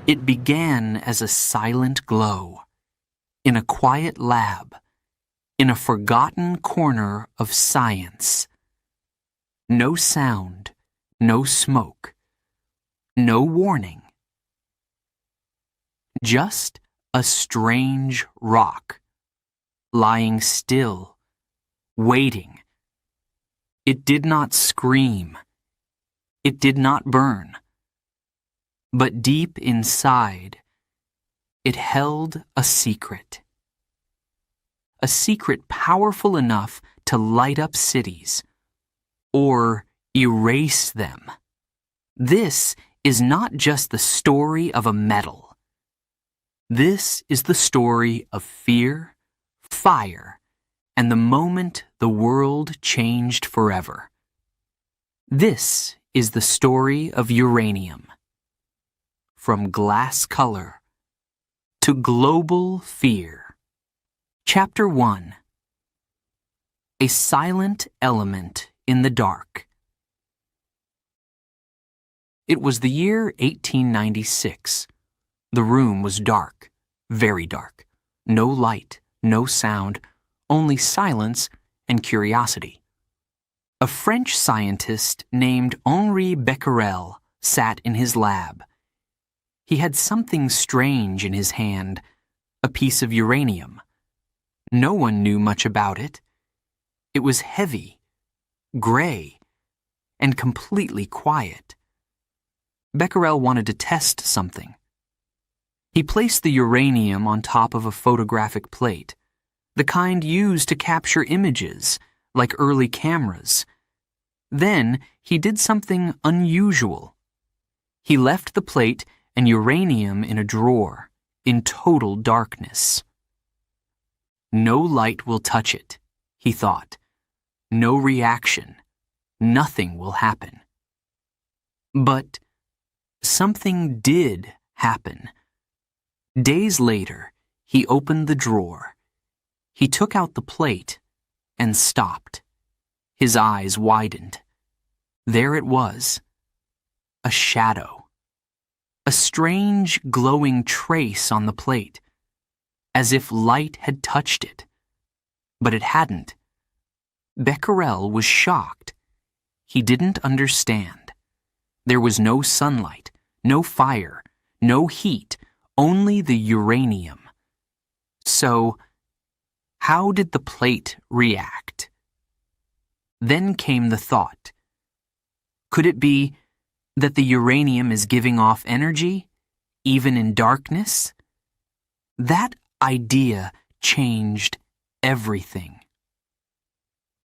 It began as a silent glow, in a quiet lab, in a forgotten corner of science. No sound, no smoke, no warning. Just a strange rock, lying still, waiting. It did not scream. It did not burn. But deep inside, it held a secret. A secret powerful enough to light up cities, or erase them. This is not just the story of a metal. This is the story of fear, fire, and the moment the world changed forever. This is the story of uranium. From glass color to global fear. Chapter 1. A silent element in the dark. It was the year 1896. The room was dark, very dark. No light, no sound, only silence and curiosity. A French scientist named Henri Becquerel sat in his lab. He had something strange in his hand, a piece of uranium. No one knew much about it. It was heavy, gray, and completely quiet. Becquerel wanted to test something. He placed the uranium on top of a photographic plate, the kind used to capture images, like early cameras. Then he did something unusual. He left the plate and uranium in a drawer, in total darkness. No light will touch it, he thought. No reaction. Nothing will happen. But something did happen. Days later, he opened the drawer. He took out the plate and stopped. His eyes widened. There it was. A shadow. A strange glowing trace on the plate, as if light had touched it. But it hadn't. Becquerel was shocked. He didn't understand. There was no sunlight, no fire, no heat, only the uranium. So, how did the plate react? Then came the thought. Could it be that the uranium is giving off energy, even in darkness? That idea changed everything.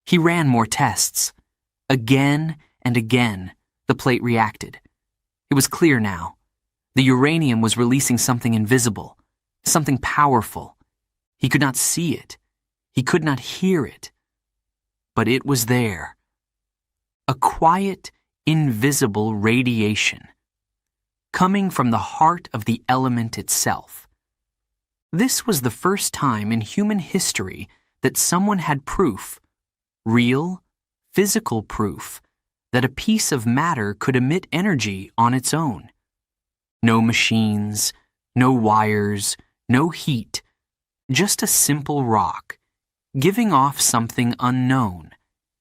He ran more tests. Again and again, the plate reacted. It was clear now. The uranium was releasing something invisible, something powerful. He could not see it. He could not hear it. But it was there. A quiet, invisible radiation, coming from the heart of the element itself. This was the first time in human history that someone had proof, real, physical proof, that a piece of matter could emit energy on its own. No machines, no wires, no heat, just a simple rock, giving off something unknown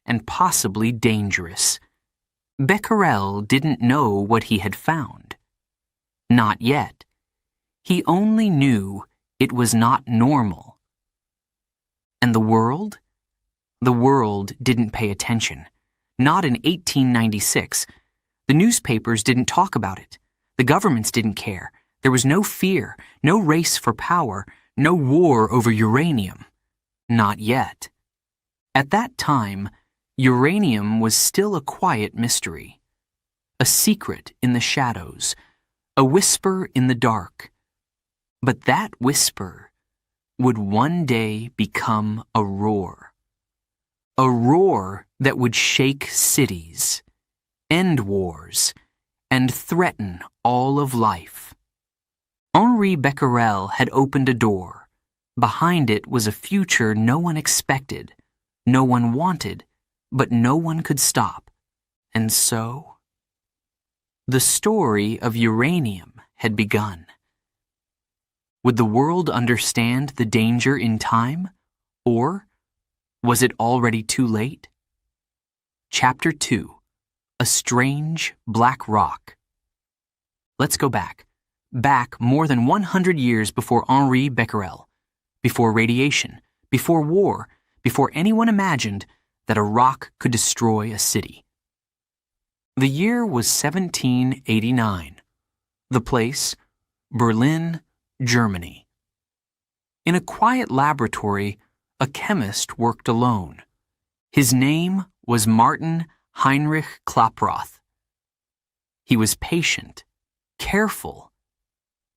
and possibly dangerous. Becquerel didn't know what he had found. Not yet. He only knew it was not normal. And the world? The world didn't pay attention. Not in 1896. The newspapers didn't talk about it. The governments didn't care. There was no fear, no race for power, no war over uranium. Not yet. At that time, uranium was still a quiet mystery. A secret in the shadows. A whisper in the dark. But that whisper would one day become a roar. A roar that would shake cities, end wars, and threaten all of life. Henri Becquerel had opened a door. Behind it was a future no one expected, no one wanted, but no one could stop. And so, the story of uranium had begun. Would the world understand the danger in time? Or was it already too late? Chapter 2. A Strange Black Rock. Let's go back. Back more than 100 years before Henri Becquerel, before radiation, before war, before anyone imagined that a rock could destroy a city. The year was 1789. The place, Berlin, Germany. In a quiet laboratory, a chemist worked alone. His name was Martin Heinrich Klaproth. He was patient, careful,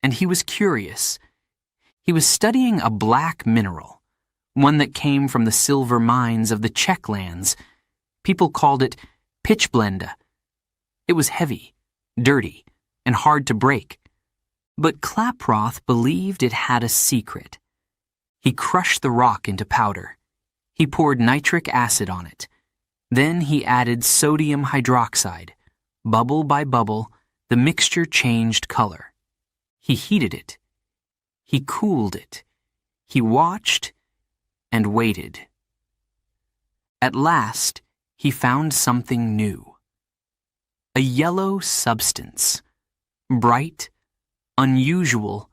and he was curious. He was studying a black mineral, one that came from the silver mines of the Czech lands. People called it pitchblende. It was heavy, dirty, and hard to break. But Klaproth believed it had a secret. He crushed the rock into powder. He poured nitric acid on it. Then he added sodium hydroxide. Bubble by bubble, the mixture changed color. He heated it. He cooled it. He watched and waited. At last, he found something new. A yellow substance, bright, unusual,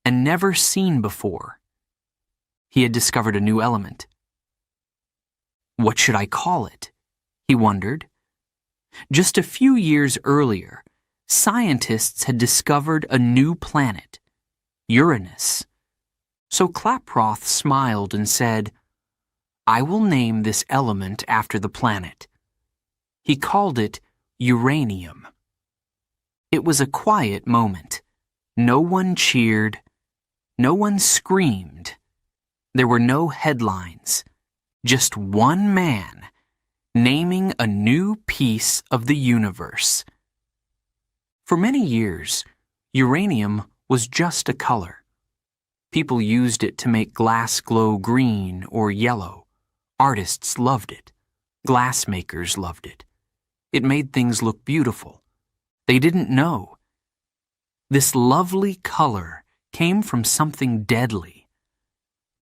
and never seen before. He had discovered a new element. What should I call it? He wondered. Just a few years earlier, scientists had discovered a new planet, Uranus. So Klaproth smiled and said, "I will name this element after the planet." He called it uranium. It was a quiet moment. No one cheered. No one screamed. There were no headlines. Just one man naming a new piece of the universe. For many years, uranium was just a color. People used it to make glass glow green or yellow. Artists loved it. Glassmakers loved it. It made things look beautiful. They didn't know. This lovely color came from something deadly.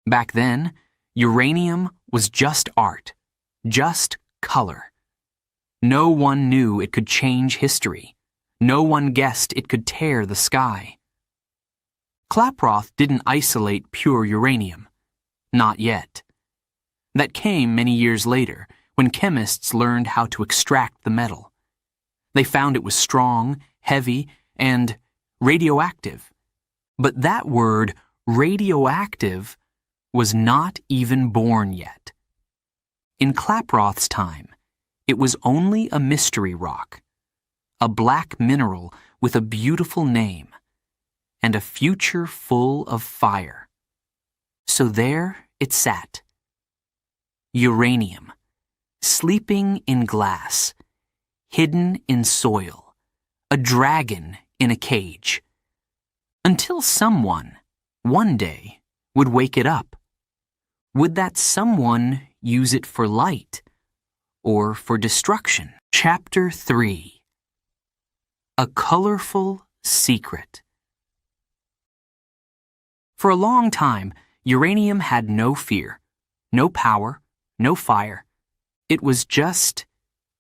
Back then, uranium was just art, just color. No one knew it could change history. No one guessed it could tear the sky. Klaproth didn't isolate pure uranium. Not yet. That came many years later, when chemists learned how to extract the metal. They found it was strong, heavy, and radioactive. But that word, radioactive, was not even born yet. In Klaproth's time, it was only a mystery rock, a black mineral with a beautiful name, and a future full of fire. So there it sat. Uranium, sleeping in glass, hidden in soil, a dragon in a cage. Until someone, one day, would wake it up. Would that someone use it for light or for destruction? Chapter 3. A Colorful Secret. For a long time, uranium had no fear, no power, no fire. It was just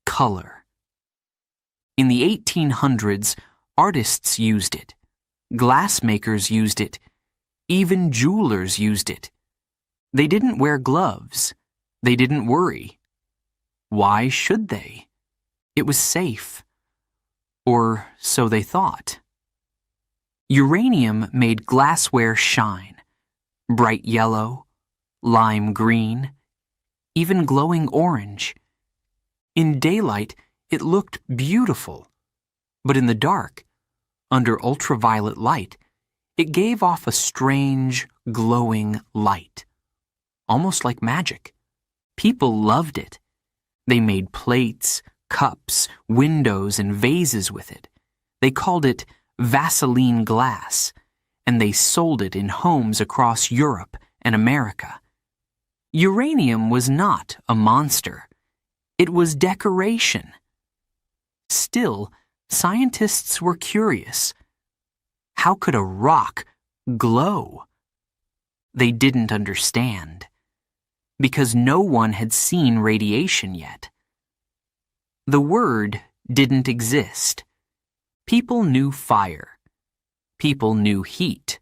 color. In the 1800s, artists used it. Glassmakers used it. Even jewelers used it. They didn't wear gloves. They didn't worry. Why should they? It was safe. Or so they thought. Uranium made glassware shine. Bright yellow, lime green, even glowing orange. In daylight, it looked beautiful. But in the dark, under ultraviolet light, it gave off a strange, glowing light. Almost like magic. People loved it. They made plates, cups, windows, and vases with it. They called it Vaseline glass, and they sold it in homes across Europe and America. Uranium was not a monster. It was decoration. Still, scientists were curious. How could a rock glow? They didn't understand, because no one had seen radiation yet. The word didn't exist. People knew fire. People knew heat.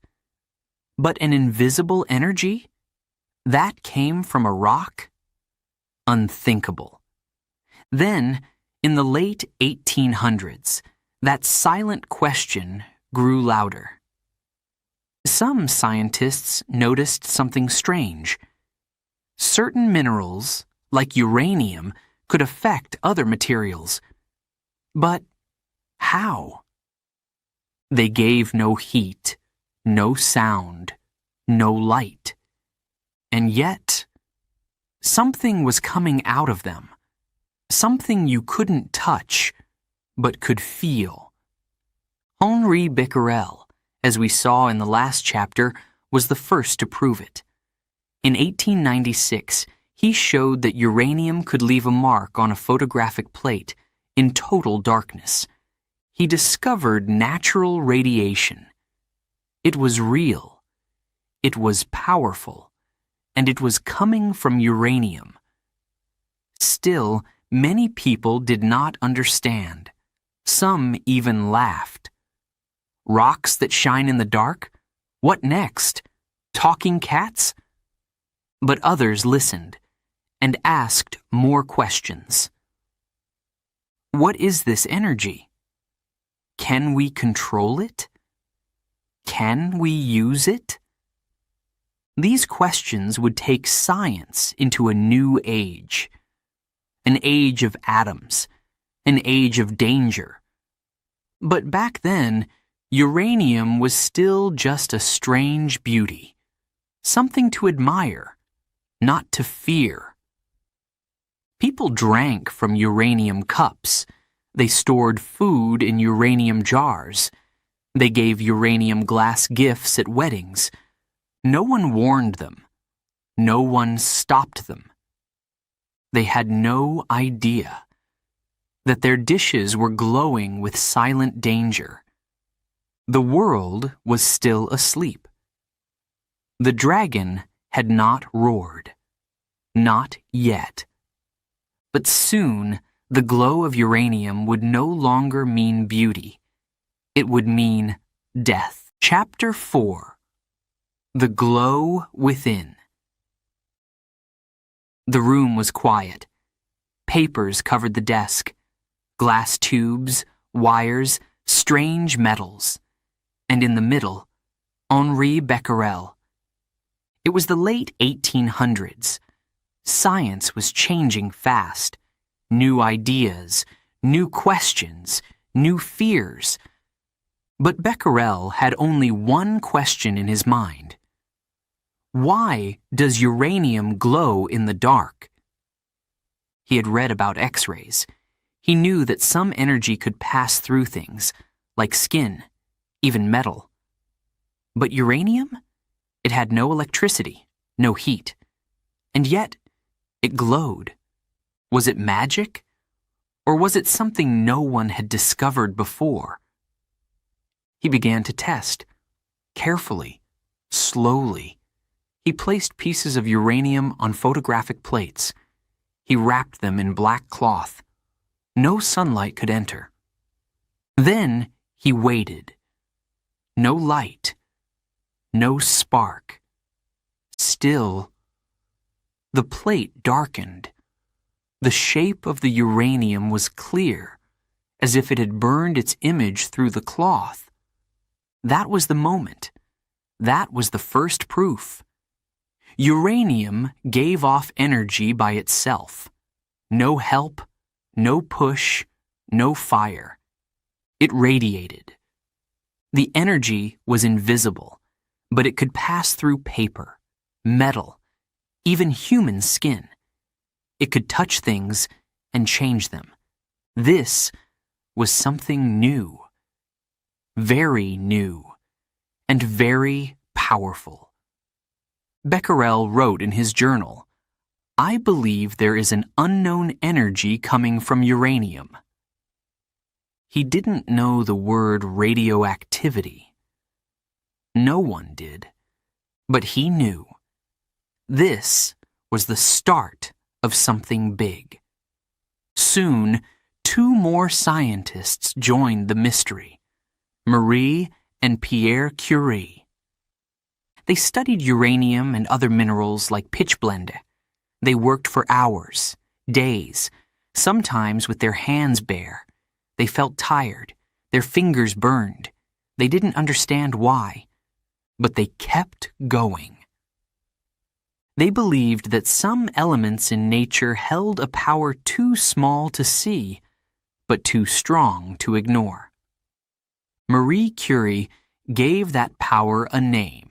But an invisible energy? That came from a rock? Unthinkable. Then, in the late 1800s, that silent question grew louder. Some scientists noticed something strange. Certain minerals, like uranium, could affect other materials. But how? They gave no heat, no sound, no light. And yet, something was coming out of them. Something you couldn't touch, but could feel. Henri Becquerel, as we saw in the last chapter, was the first to prove it. In 1896, he showed that uranium could leave a mark on a photographic plate in total darkness. He discovered natural radiation. It was real. It was powerful. And it was coming from uranium. Still, many people did not understand. Some even laughed. Rocks that shine in the dark? What next? Talking cats? But others listened and asked more questions. What is this energy? Can we control it? Can we use it? These questions would take science into a new age. An age of atoms. An age of danger. But back then, uranium was still just a strange beauty. Something to admire, not to fear. People drank from uranium cups. They stored food in uranium jars. They gave uranium glass gifts at weddings. No one warned them. No one stopped them. They had no idea that their dishes were glowing with silent danger. The world was still asleep. The dragon had not roared. Not yet. But soon, the glow of uranium would no longer mean beauty. It would mean death. Chapter 4. The Glow Within. The room was quiet. Papers covered the desk. Glass tubes, wires, strange metals. And in the middle, Henri Becquerel. It was the late 1800s. Science was changing fast. New ideas, new questions, new fears. But Becquerel had only one question in his mind. Why does uranium glow in the dark? He had read about X-rays. He knew that some energy could pass through things, like skin, even metal. But uranium? It had no electricity, no heat. And yet, it glowed. Was it magic? Or was it something no one had discovered before? He began to test. Carefully, slowly. He placed pieces of uranium on photographic plates. He wrapped them in black cloth. No sunlight could enter. Then he waited. No light. No spark. Still, the plate darkened. The shape of the uranium was clear, as if it had burned its image through the cloth. That was the moment. That was the first proof. Uranium gave off energy by itself. No help, no push, no fire. It radiated. The energy was invisible, but it could pass through paper, metal, even human skin. It could touch things and change them. This was something new. Very new. And very powerful. Becquerel wrote in his journal, "I believe there is an unknown energy coming from uranium." He didn't know the word radioactivity, No one did. But he knew. This was the start of something big. Soon, two more scientists joined the mystery, Marie and Pierre Curie. They studied uranium and other minerals like pitchblende. They worked for hours, days, sometimes with their hands bare. They felt tired, their fingers burned. They didn't understand why, but they kept going. They believed that some elements in nature held a power too small to see, but too strong to ignore. Marie Curie gave that power a name: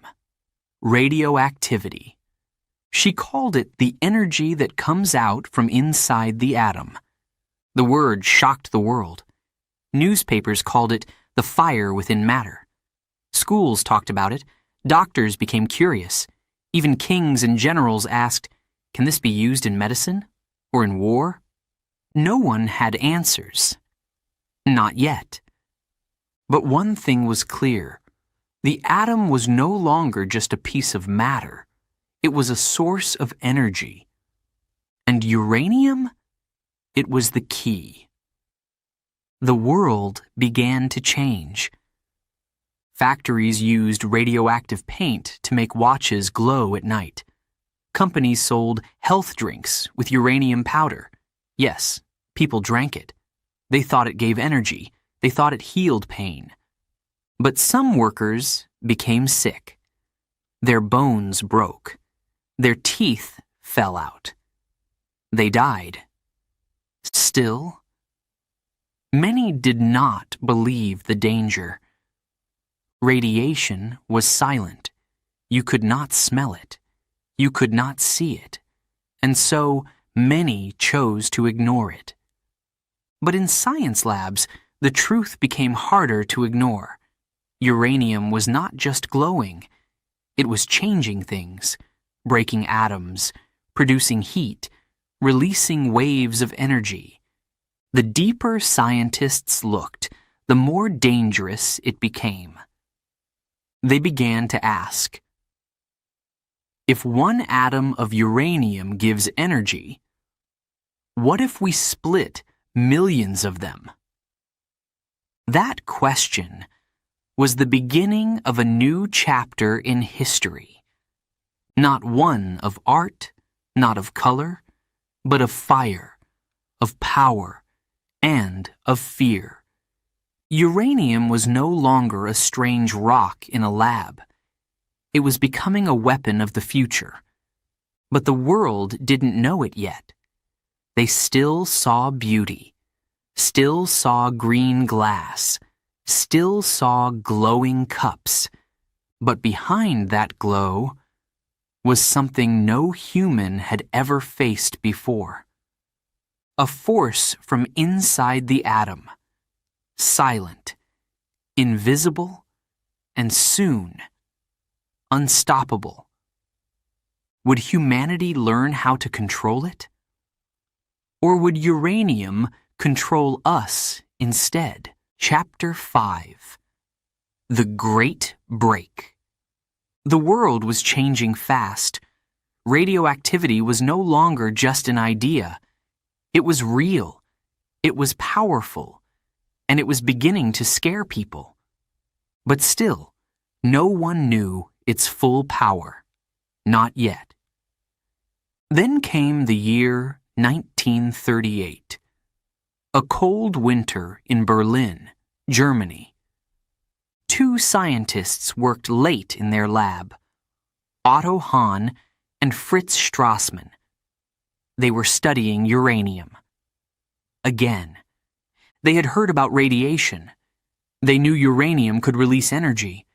radioactivity. She called it the energy that comes out from inside the atom. The word shocked the world. Newspapers called it the fire within matter. Schools talked about it. Doctors became curious. Even kings and generals asked, "Can this be used in medicine? Or in war?" No one had answers. Not yet. But one thing was clear. The atom was no longer just a piece of matter. It was a source of energy. And uranium? It was the key. The world began to change. Factories used radioactive paint to make watches glow at night. Companies sold health drinks with uranium powder. Yes, people drank it. They thought it gave energy. They thought it healed pain. But some workers became sick. Their bones broke. Their teeth fell out. They died. Still, many did not believe the danger. Radiation was silent. You could not smell it. You could not see it. And so many chose to ignore it. But in science labs, the truth became harder to ignore. Uranium was not just glowing. It was changing things, breaking atoms, producing heat, releasing waves of energy. The deeper scientists looked, the more dangerous it became. They began to ask, if one atom of uranium gives energy, what if we split millions of them? That question was the beginning of a new chapter in history. Not one of art, not of color, but of fire, of power, and of fear. Uranium was no longer a strange rock in a lab. It was becoming a weapon of the future. But the world didn't know it yet. They still saw beauty, still saw green glass, still saw glowing cups. But behind that glow was something no human had ever faced before. A force from inside the atom, silent, invisible, and soon unstoppable. Would humanity learn how to control it? Or would uranium control us instead? Chapter 5. The Great Break. The world was changing fast. Radioactivity was no longer just an idea. It was real. It was powerful. And it was beginning to scare people. But still, no one knew its full power. Not yet. Then came the year 1938. A cold winter in Berlin, Germany. Two scientists worked late in their lab, Otto Hahn and Fritz Strassmann. They were studying uranium. Again, they had heard about radiation. They knew uranium could release energy,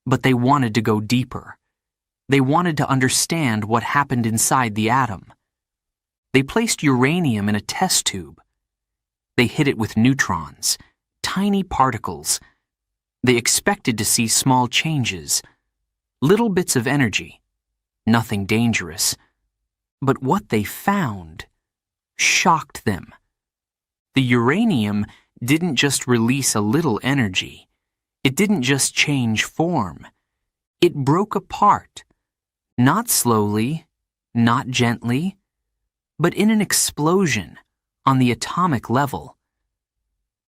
but they wanted to go deeper. They wanted to understand what happened inside the atom. They placed uranium in a test tube. They hit it with neutrons, tiny particles. They expected to see small changes, little bits of energy, nothing dangerous. But what they found shocked them. The uranium didn't just release a little energy. It didn't just change form. It broke apart, not slowly, not gently, but in an explosion on the atomic level.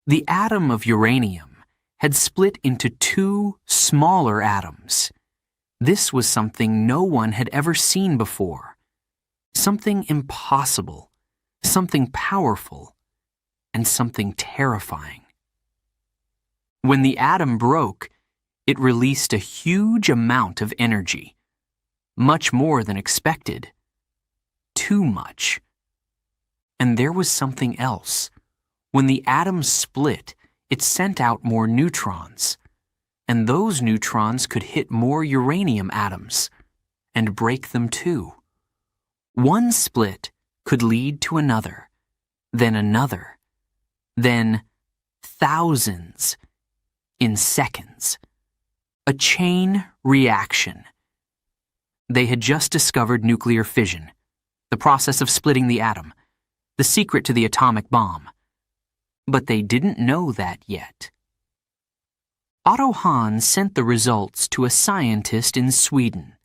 The atom of uranium had split into two smaller atoms. This was something no one had ever seen before, something impossible, something powerful, and something terrifying. When the atom broke, it released a huge amount of energy, much more than expected. Too much. And there was something else. When the atom split, it sent out more neutrons, and those neutrons could hit more uranium atoms and break them too. One split could lead to another, then thousands in seconds. A chain reaction. They had just discovered nuclear fission, the process of splitting the atom, the secret to the atomic bomb. But they didn't know that yet. Otto Hahn sent the results to a scientist in Sweden,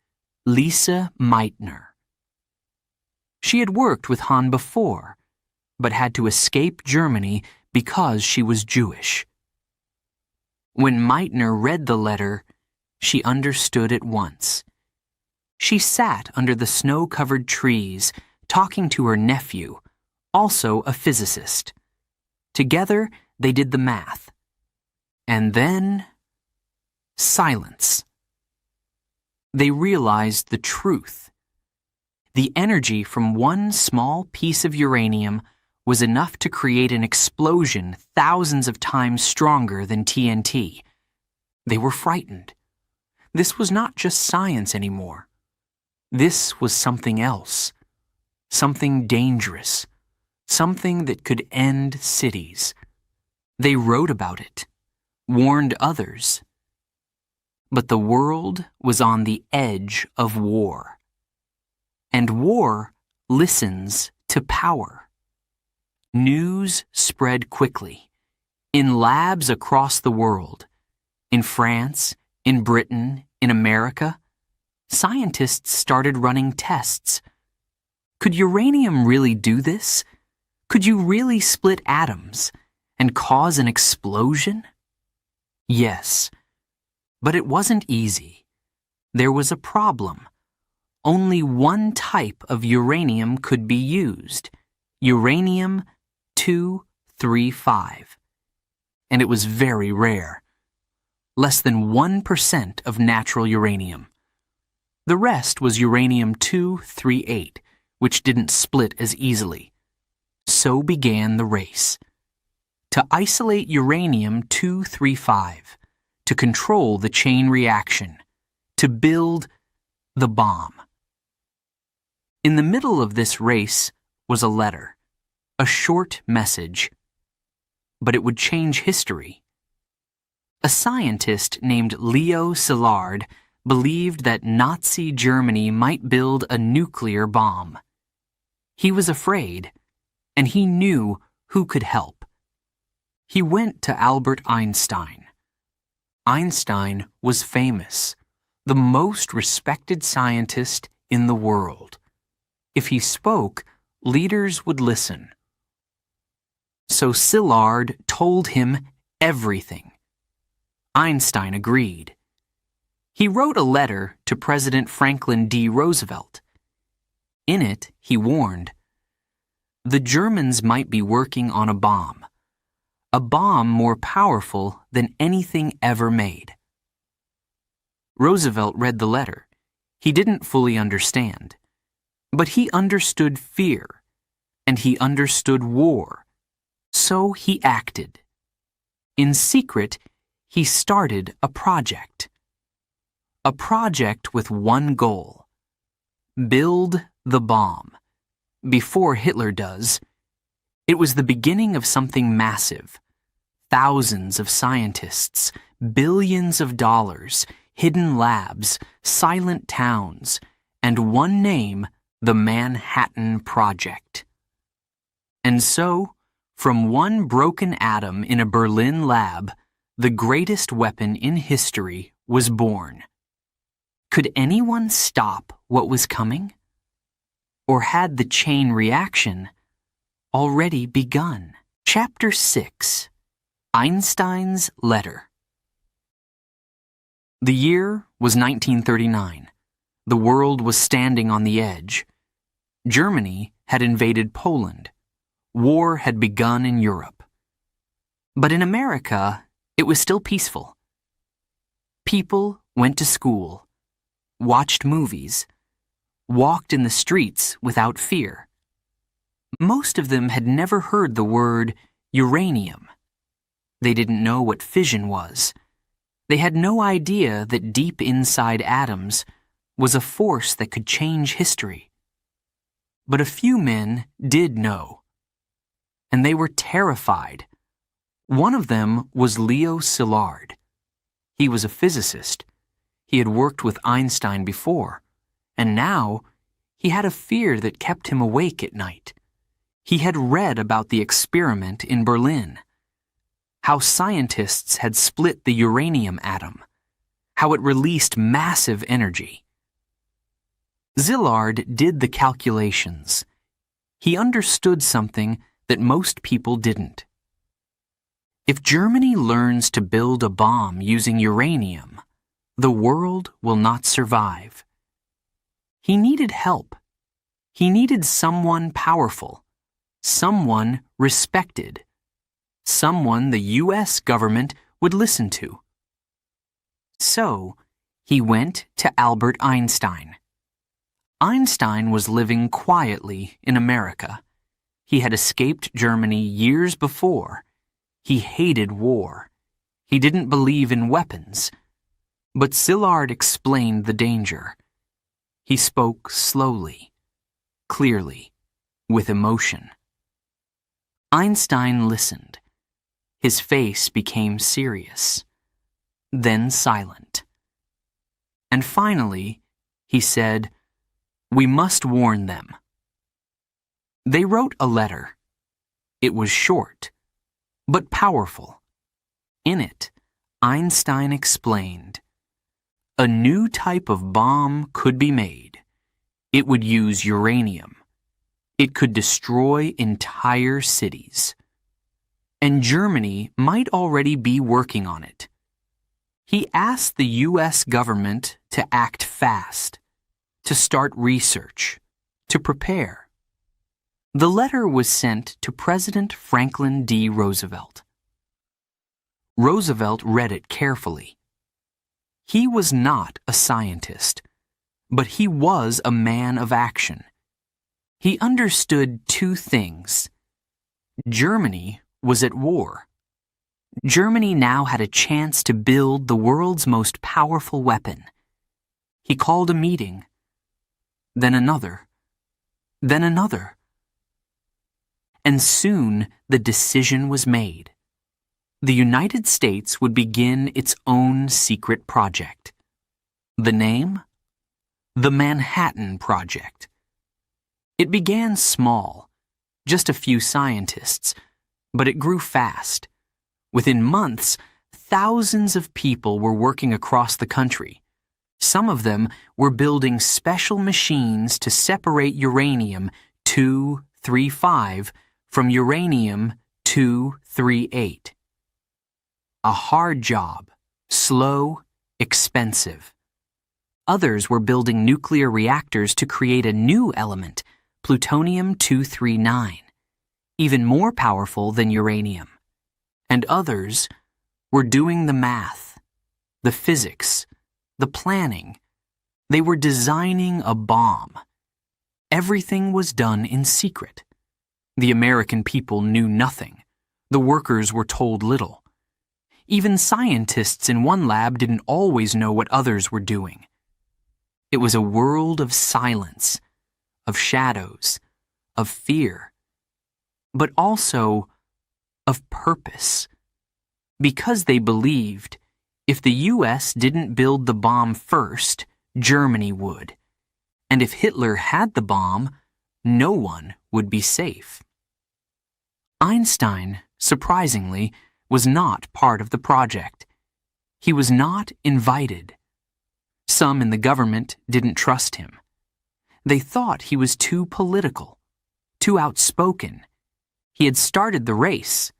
Lisa Meitner. She had worked with Hahn before, but had to escape Germany because she was Jewish. When Meitner read the letter, she understood at once. She sat under the snow-covered trees, talking to her nephew, also a physicist. Together, they did the math. And then, silence. They realized the truth. The energy from one small piece of uranium was enough to create an explosion thousands of times stronger than TNT. They were frightened. This was not just science anymore. This was something else, something dangerous, something that could end cities. They wrote about it, warned others. But the world was on the edge of war. And war listens to power. News spread quickly, in labs across the world, in France, in Britain, in America. Scientists started running tests. Could uranium really do this? Could you really split atoms and cause an explosion? Yes, but it wasn't easy. There was a problem. Only one type of uranium could be used, uranium-235, and it was very rare. Less than 1% of natural uranium. The rest was uranium-238, which didn't split as easily. So began the race. To isolate uranium-235, to control the chain reaction, to build the bomb. In the middle of this race was a letter, a short message. But it would change history. A scientist named Leo Szilard believed that Nazi Germany might build a nuclear bomb. He was afraid, and he knew who could help. He went to Albert Einstein. Einstein was famous, the most respected scientist in the world. If he spoke, leaders would listen. So Szilard told him everything. Einstein agreed. He wrote a letter to President Franklin D. Roosevelt. In it, he warned, the Germans might be working on a bomb more powerful than anything ever made. Roosevelt read the letter. He didn't fully understand, but he understood fear, and he understood war, so he acted. In secret, he started a project. A project with one goal: build the bomb. Before Hitler does. It was the beginning of something massive. Thousands of scientists, billions of dollars, hidden labs, silent towns, and one name, the Manhattan Project. And so, from one broken atom in a Berlin lab, the greatest weapon in history was born. Could anyone stop what was coming? Or had the chain reaction already begun? Chapter 6. Einstein's Letter. The year was 1939. The world was standing on the edge. Germany had invaded Poland. War had begun in Europe. But in America, it was still peaceful. People went to school, watched movies, walked in the streets without fear. Most of them had never heard the word uranium. They didn't know what fission was. They had no idea that deep inside atoms was a force that could change history. But a few men did know, and they were terrified. One of them was Leo Szilard. He was a physicist. He had worked with Einstein before, and now he had a fear that kept him awake at night. He had read about the experiment in Berlin, how scientists had split the uranium atom, how it released massive energy. Szilard did the calculations. He understood something that most people didn't. If Germany learns to build a bomb using uranium, the world will not survive. He needed help. He needed someone powerful, someone respected, someone the U.S. government would listen to. So, he went to Albert Einstein. Einstein was living quietly in America. He had escaped Germany years before. He hated war. He didn't believe in weapons. But Szilard explained the danger. He spoke slowly, clearly, with emotion. Einstein listened. His face became serious, then silent. And finally, he said, "We must warn them." They wrote a letter. It was short, but powerful. In it, Einstein explained, a new type of bomb could be made. It would use uranium. It could destroy entire cities. And Germany might already be working on it. He asked the U.S. government to act fast, to start research, to prepare. The letter was sent to President Franklin D. Roosevelt. Roosevelt read it carefully. He was not a scientist, but he was a man of action. He understood two things. Germany was at war. Germany now had a chance to build the world's most powerful weapon. He called a meeting, then another, then another. And soon the decision was made. The United States would begin its own secret project. The name? The Manhattan Project. It began small, just a few scientists, but it grew fast. Within months, thousands of people were working across the country. Some of them were building special machines to separate uranium-235 from uranium-238. A hard job, slow, expensive. Others were building nuclear reactors to create a new element, plutonium-239, even more powerful than uranium. And others were doing the math, the physics, the planning. They were designing a bomb. Everything was done in secret. The American people knew nothing. The workers were told little. Even scientists in one lab didn't always know what others were doing. It was a world of silence, of shadows, of fear, but also of purpose. Because they believed if the U.S. didn't build the bomb first, Germany would. And if Hitler had the bomb, no one would be safe. Einstein, surprisingly, was not part of the project. He was not invited. Some in the government didn't trust him. They thought he was too political, too outspoken. He had started the race,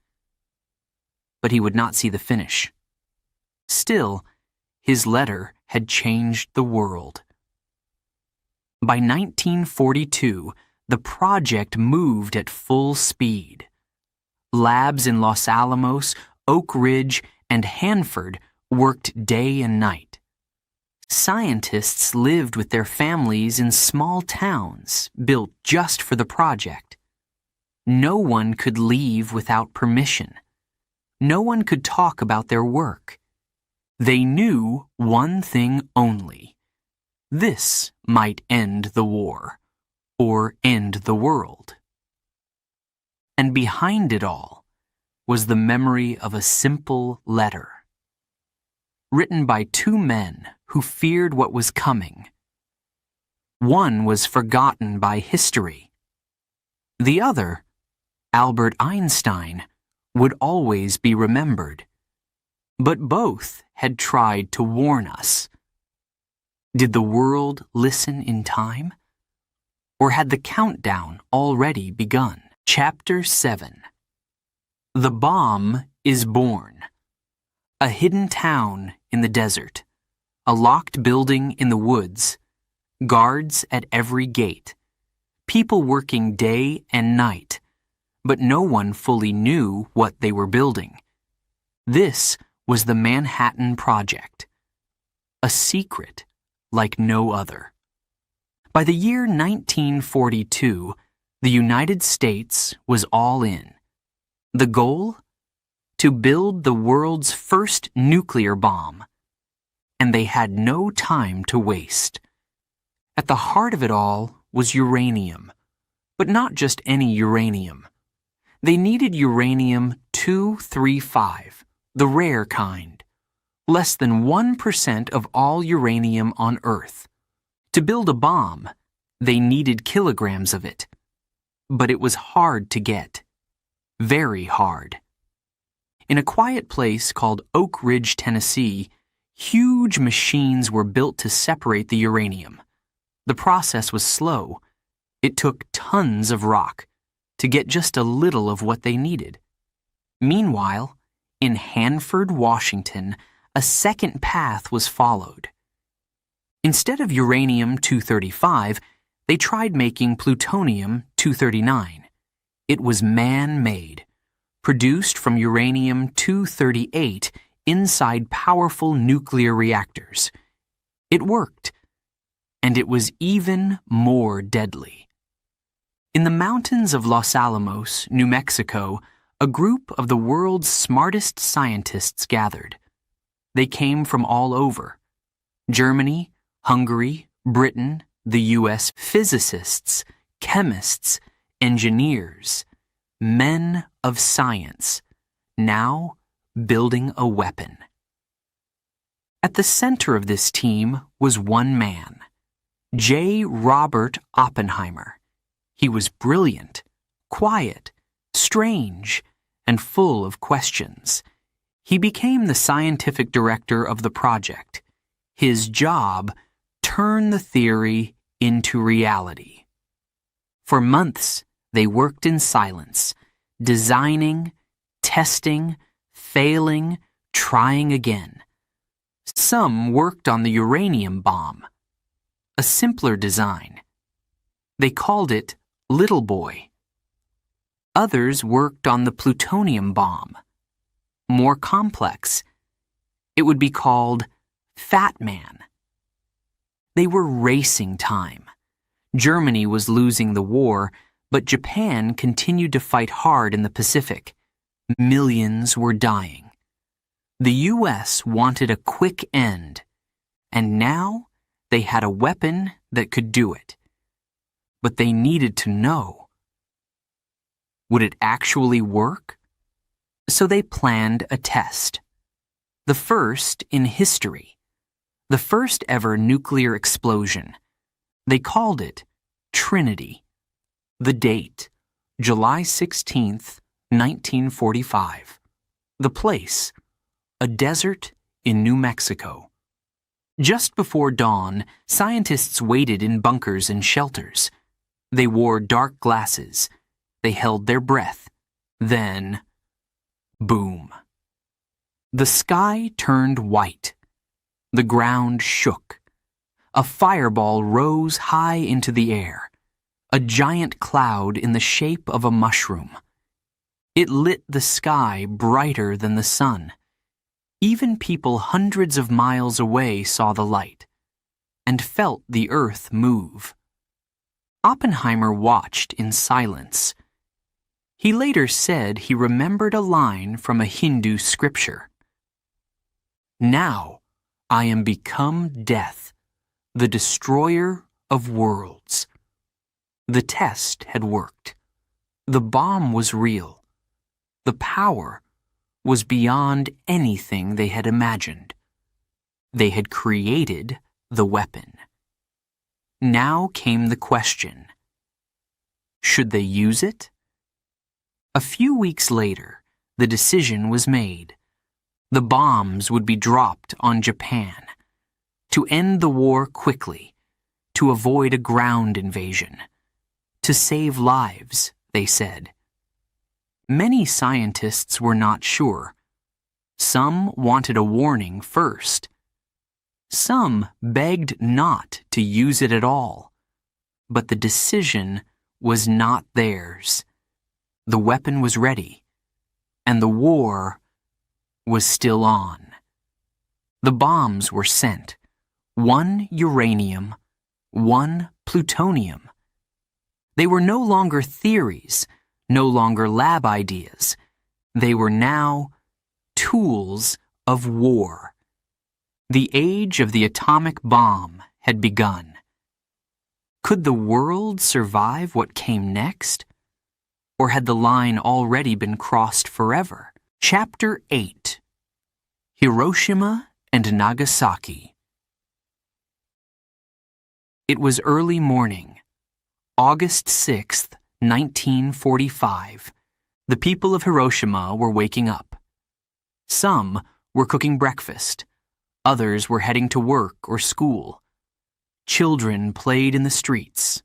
but he would not see the finish. Still, his letter had changed the world. By 1942, the project moved at full speed. Labs in Los Alamos, Oak Ridge, and Hanford worked day and night. Scientists lived with their families in small towns built just for the project. No one could leave without permission. No one could talk about their work. They knew one thing only. This might end the war, or end the world. And behind it all was the memory of a simple letter, written by two men who feared what was coming. One was forgotten by history. The other, Albert Einstein, would always be remembered. But both had tried to warn us. Did the world listen in time? Or had the countdown already begun? Chapter 7. The Bomb is Born. A hidden town in the desert. A locked building in the woods. Guards at every gate. People working day and night. But no one fully knew what they were building. This was the Manhattan Project. A secret like no other. By the year 1942, the United States was all in. The goal? To build the world's first nuclear bomb. And they had no time to waste. At the heart of it all was uranium. But not just any uranium. They needed uranium-235, the rare kind. Less than 1% of all uranium on Earth. To build a bomb, they needed kilograms of it. But it was hard to get. Very hard. In a quiet place called Oak Ridge, Tennessee, huge machines were built to separate the uranium. The process was slow. It took tons of rock to get just a little of what they needed. Meanwhile, in Hanford, Washington, a second path was followed. Instead of uranium-235, they tried making plutonium-239. It was man-made, produced from uranium-238 inside powerful nuclear reactors. It worked, and it was even more deadly. In the mountains of Los Alamos, New Mexico, a group of the world's smartest scientists gathered. They came from all over. Germany, Hungary, Britain, the U.S. Physicists, chemists, engineers, men of science, now building a weapon. At the center of this team was one man, J. Robert Oppenheimer. He was brilliant, quiet, strange, and full of questions. He became the scientific director of the project. His job, turn the theory into reality. For months, they worked in silence, designing, testing, failing, trying again. Some worked on the uranium bomb, a simpler design. They called it Little Boy. Others worked on the plutonium bomb. More complex. It would be called Fat Man. They were racing time. Germany was losing the war, but Japan continued to fight hard in the Pacific. Millions were dying. The U.S. wanted a quick end, and now they had a weapon that could do it. But they needed to know. Would it actually work? So they planned a test. The first in history. The first ever nuclear explosion. They called it Trinity. The date, July 16th, 1945. The place, a desert in New Mexico. Just before dawn, scientists waited in bunkers and shelters. They wore dark glasses. They held their breath. Then, boom. The sky turned white. The ground shook. A fireball rose high into the air, a giant cloud in the shape of a mushroom. It lit the sky brighter than the sun. Even people hundreds of miles away saw the light and felt the earth move. Oppenheimer watched in silence. He later said he remembered a line from a Hindu scripture. "Now I am become death, the destroyer of worlds." The test had worked. The bomb was real. The power was beyond anything they had imagined. They had created the weapon. Now came the question: should they use it? A few weeks later, the decision was made. The bombs would be dropped on Japan. To end the war quickly, to avoid a ground invasion, to save lives, they said. Many scientists were not sure. Some wanted a warning first. Some begged not to use it at all. But the decision was not theirs. The weapon was ready, and the war was still on. The bombs were sent. 1 uranium, 1 plutonium. They were no longer theories, no longer lab ideas. They were now tools of war. The age of the atomic bomb had begun. Could the world survive what came next? Or had the line already been crossed forever? Chapter 8. Hiroshima and Nagasaki. It was early morning, August 6th, 1945. The people of Hiroshima were waking up. Some were cooking breakfast. Others were heading to work or school. Children played in the streets.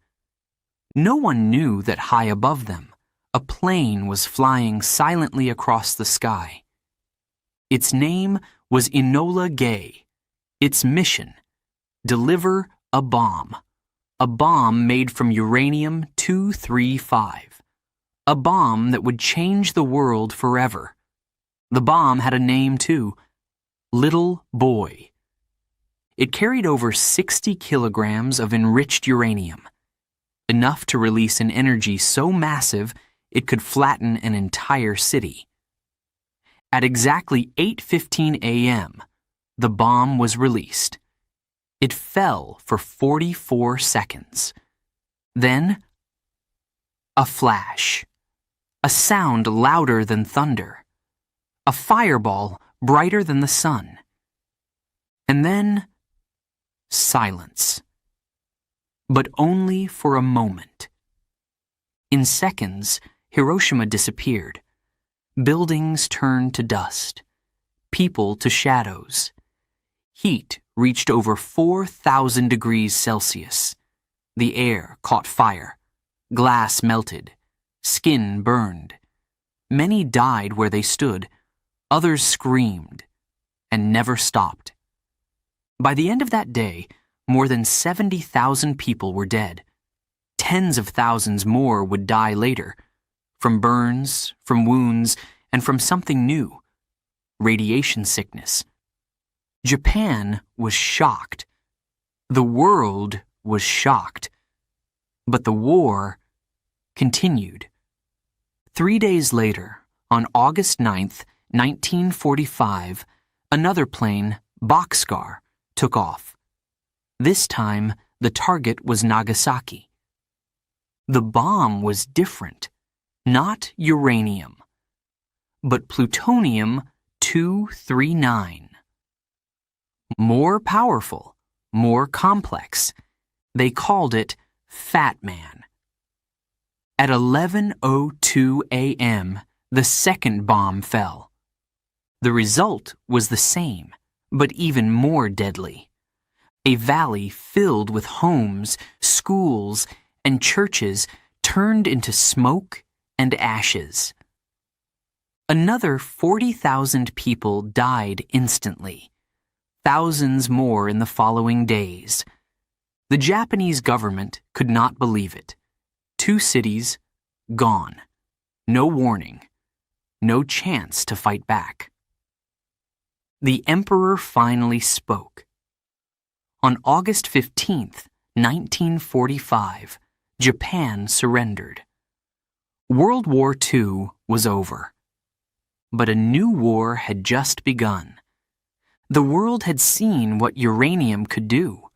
No one knew that high above them, a plane was flying silently across the sky. Its name was Enola Gay. Its mission: deliver a bomb made from uranium-235, a bomb that would change the world forever. The bomb had a name too: Little Boy. It carried over 60 kilograms of enriched uranium, enough to release an energy so massive it could flatten an entire city. At exactly 8:15 a.m., the bomb was released. It fell for 44 seconds. Then, a flash. A sound louder than thunder. A fireball brighter than the sun. And then, silence. But only for a moment. In seconds, Hiroshima disappeared. Buildings turned to dust. People to shadows. Heat reached over 4,000 degrees Celsius. The air caught fire. Glass melted. Skin burned. Many died where they stood. Others screamed and never stopped. By the end of that day, more than 70,000 people were dead. Tens of thousands more would die later, from burns, from wounds, and from something new: radiation sickness. Japan was shocked. The world was shocked. But the war continued. 3 days later, on August 9th, 1945, another plane, Boxcar, took off. This time, the target was Nagasaki. The bomb was different. Not uranium, but plutonium-239. More powerful, more complex. They called it Fat Man. At 11:02 a.m., the second bomb fell. The result was the same, but even more deadly. A valley filled with homes, schools, and churches turned into smoke and ashes. Another 40,000 people died instantly, thousands more in the following days. The Japanese government could not believe it. 2 cities gone. No warning. No chance to fight back. The emperor finally spoke. On August 15th, 1945, Japan surrendered. World War II was over. But a new war had just begun. The world had seen what uranium could do,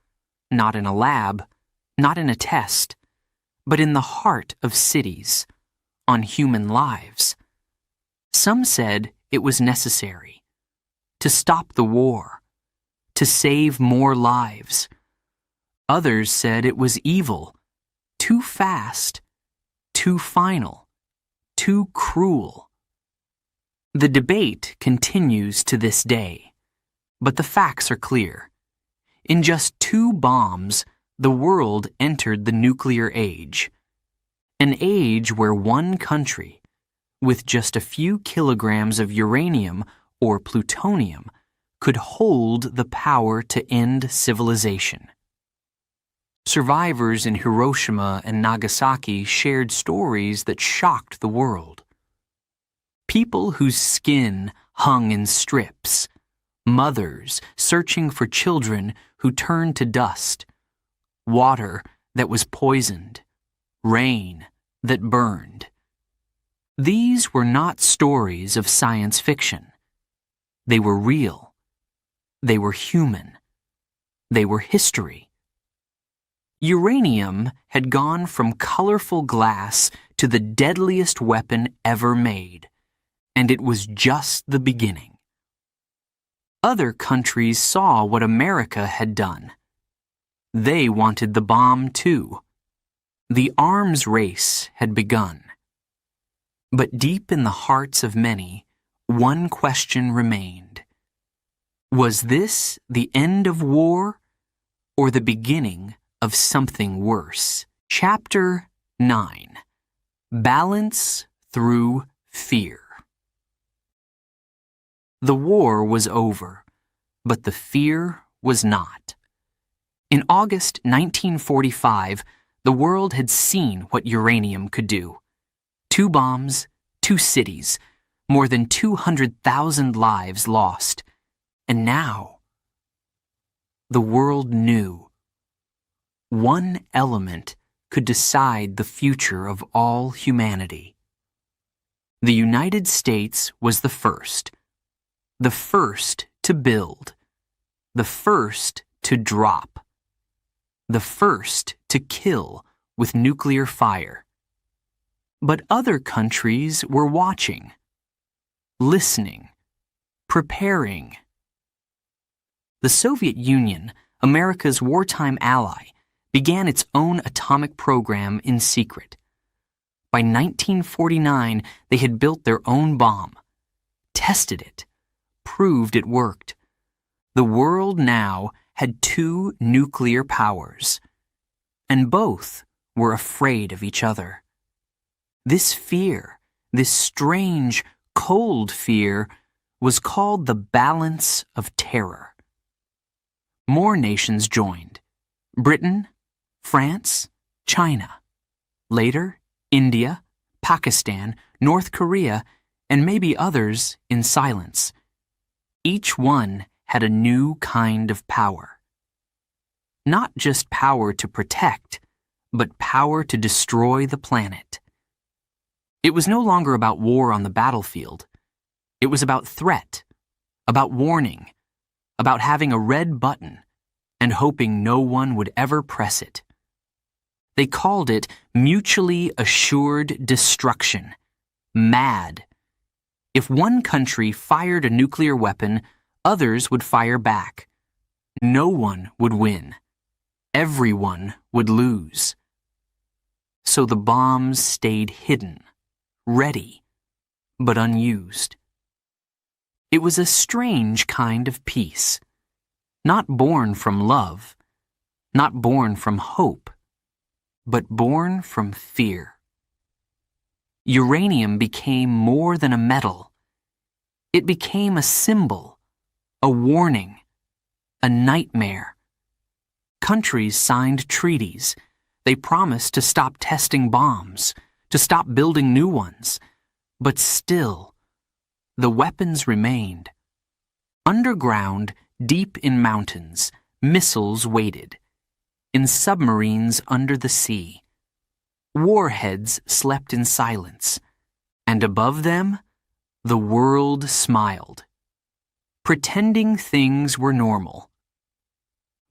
not in a lab, not in a test, but in the heart of cities, on human lives. Some said it was necessary to stop the war, to save more lives. Others said it was evil, too fast, too final, too cruel. The debate continues to this day, but the facts are clear. In just 2 bombs, the world entered the nuclear age, an age where one country, with just a few kilograms of uranium or plutonium, could hold the power to end civilization. Survivors in Hiroshima and Nagasaki shared stories that shocked the world. People whose skin hung in strips, mothers searching for children who turned to dust, water that was poisoned, rain that burned. These were not stories of science fiction. They were real. They were human. They were history. Uranium had gone from colorful glass to the deadliest weapon ever made, and it was just the beginning. Other countries saw what America had done. They wanted the bomb too. The arms race had begun. But deep in the hearts of many, one question remained. Was this the end of war or the beginning of something worse? Chapter 9. Balance Through Fear. The war was over, but the fear was not. In August 1945, the world had seen what uranium could do. 2 bombs, 2 cities, more than 200,000 lives lost. And now, the world knew. One element could decide the future of all humanity. The United States was the first to build, the first to drop, the first to kill with nuclear fire. But other countries were watching, listening, preparing. The Soviet Union, America's wartime ally, began its own atomic program in secret. By 1949, they had built their own bomb, tested it, proved it worked. The world now had 2 nuclear powers, and both were afraid of each other. This fear, this strange, cold fear, was called the balance of terror. More nations joined: Britain, France, China. Later, India, Pakistan, North Korea, and maybe others in silence. Each one had a new kind of power. Not just power to protect, but power to destroy the planet. It was no longer about war on the battlefield. It was about threat, about warning, about having a red button and hoping no one would ever press it. They called it mutually assured destruction. MAD. If one country fired a nuclear weapon, others would fire back. No one would win. Everyone would lose. So the bombs stayed hidden, ready, but unused. It was a strange kind of peace, not born from love, not born from hope, but born from fear. Uranium became more than a metal. It became a symbol, a warning, a nightmare. Countries signed treaties. They promised to stop testing bombs, to stop building new ones. But still, the weapons remained. Underground, deep in mountains, missiles waited. In submarines under the sea, warheads slept in silence, and above them, the world smiled, pretending things were normal.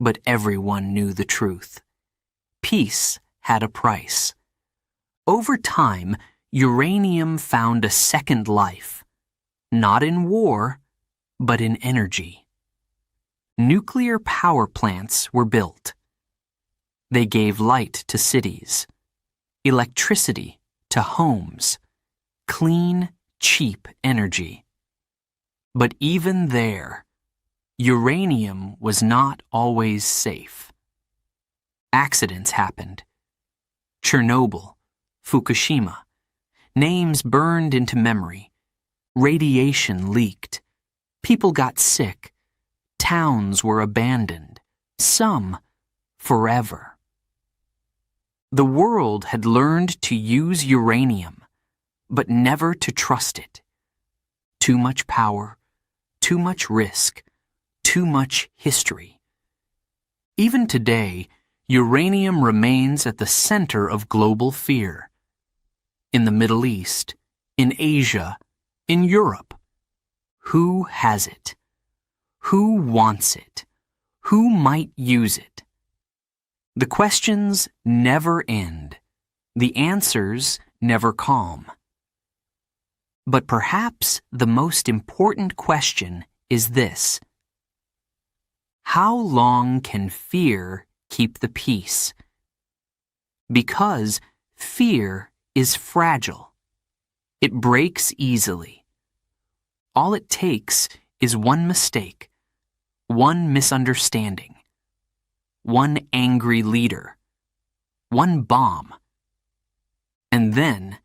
But everyone knew the truth. Peace had a price. Over time, uranium found a second life, not in war, but in energy. Nuclear power plants were built. They gave light to cities, electricity to homes, clean, cheap energy. But even there, uranium was not always safe. Accidents happened. Chernobyl, Fukushima, names burned into memory. Radiation leaked. People got sick. Towns were abandoned, some forever. The world had learned to use uranium, but never to trust it. Too much power, too much risk, too much history. Even today, uranium remains at the center of global fear. In the Middle East, in Asia, in Europe. Who has it? Who wants it? Who might use it? The questions never end. The answers never calm. But perhaps the most important question is this: how long can fear keep the peace? Because fear is fragile. It breaks easily. All it takes is one mistake, one misunderstanding, one angry leader, one bomb. And then,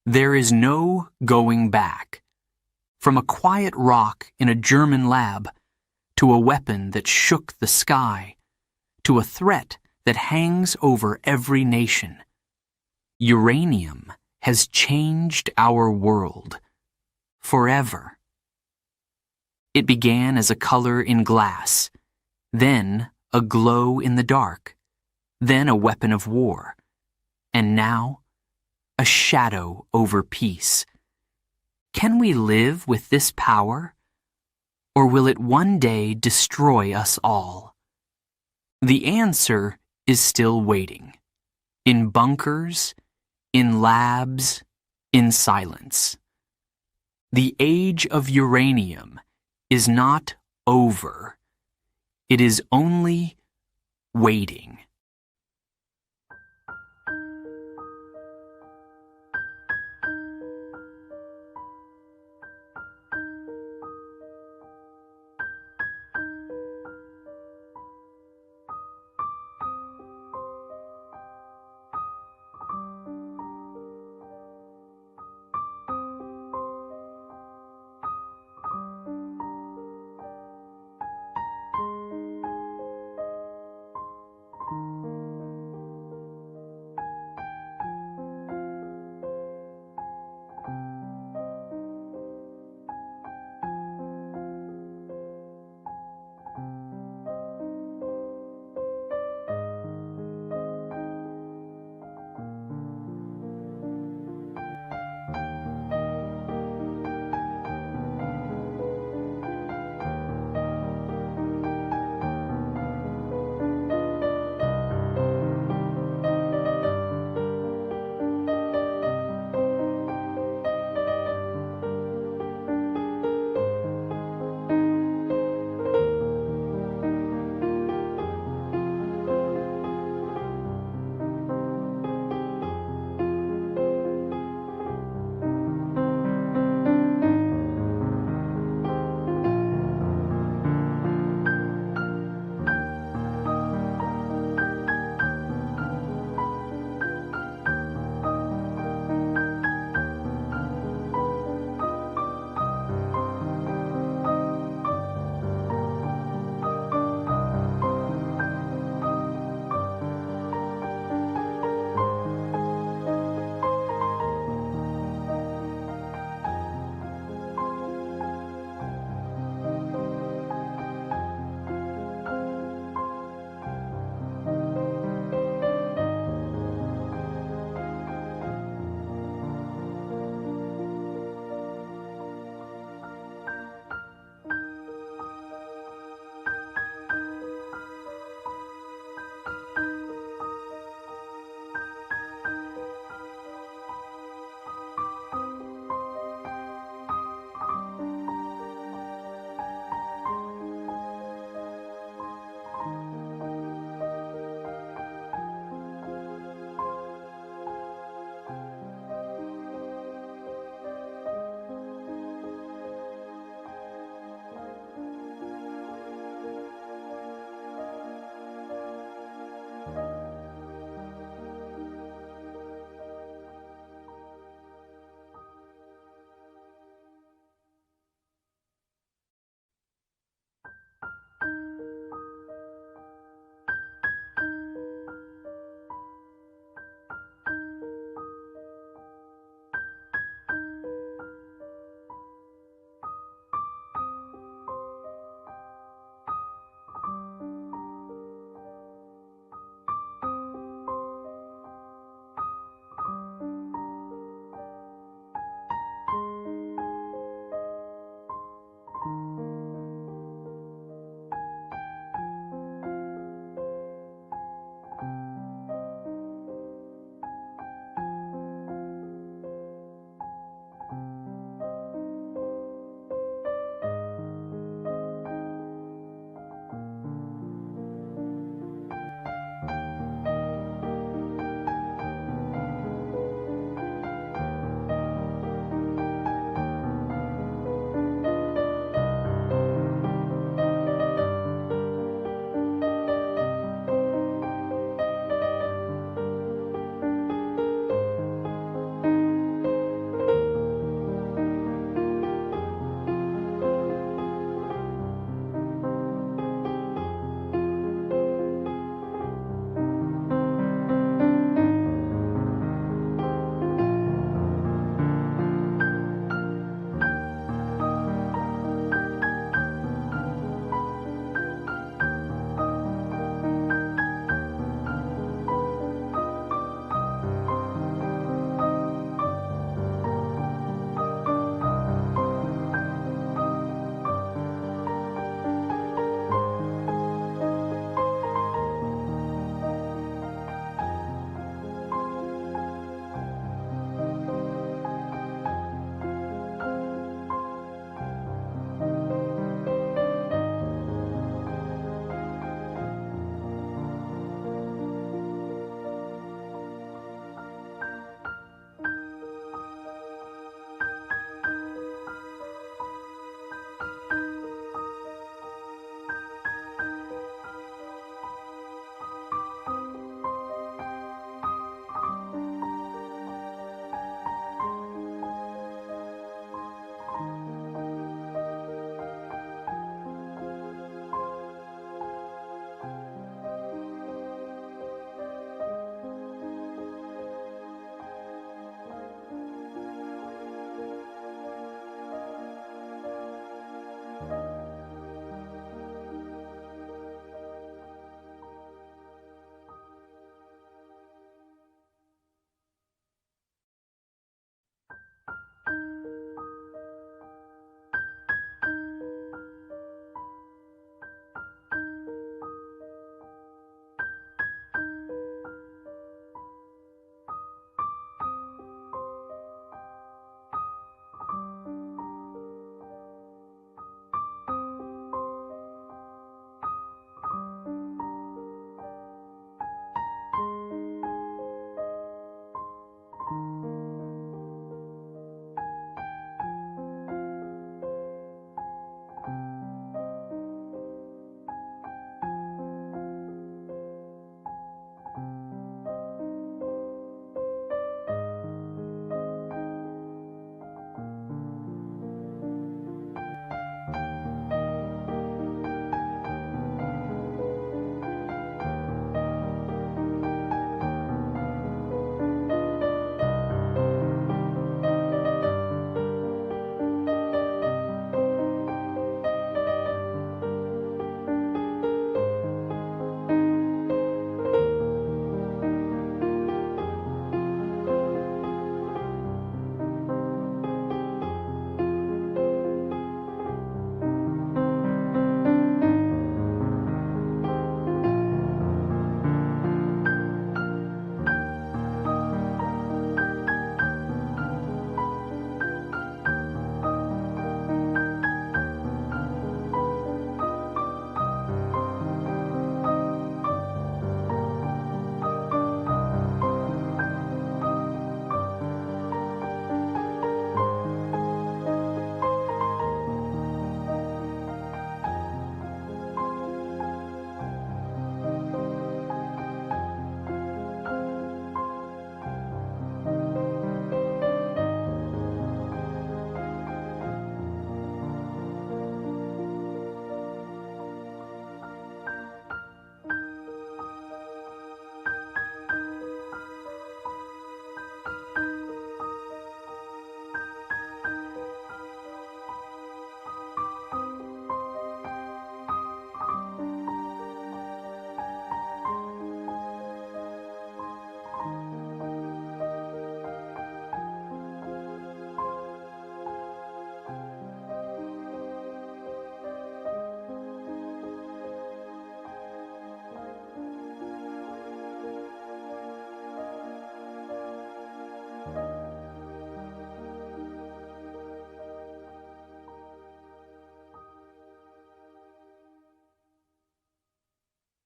there is no going back. From a quiet rock in a German lab, to a weapon that shook the sky, to a threat that hangs over every nation. Uranium has changed our world forever. It began as a color in glass, then a glow in the dark, then a weapon of war, and now a shadow over peace. Can we live with this power, or will it one day destroy us all? The answer is still waiting, in bunkers, in labs, in silence. The age of uranium is not over. It is only waiting.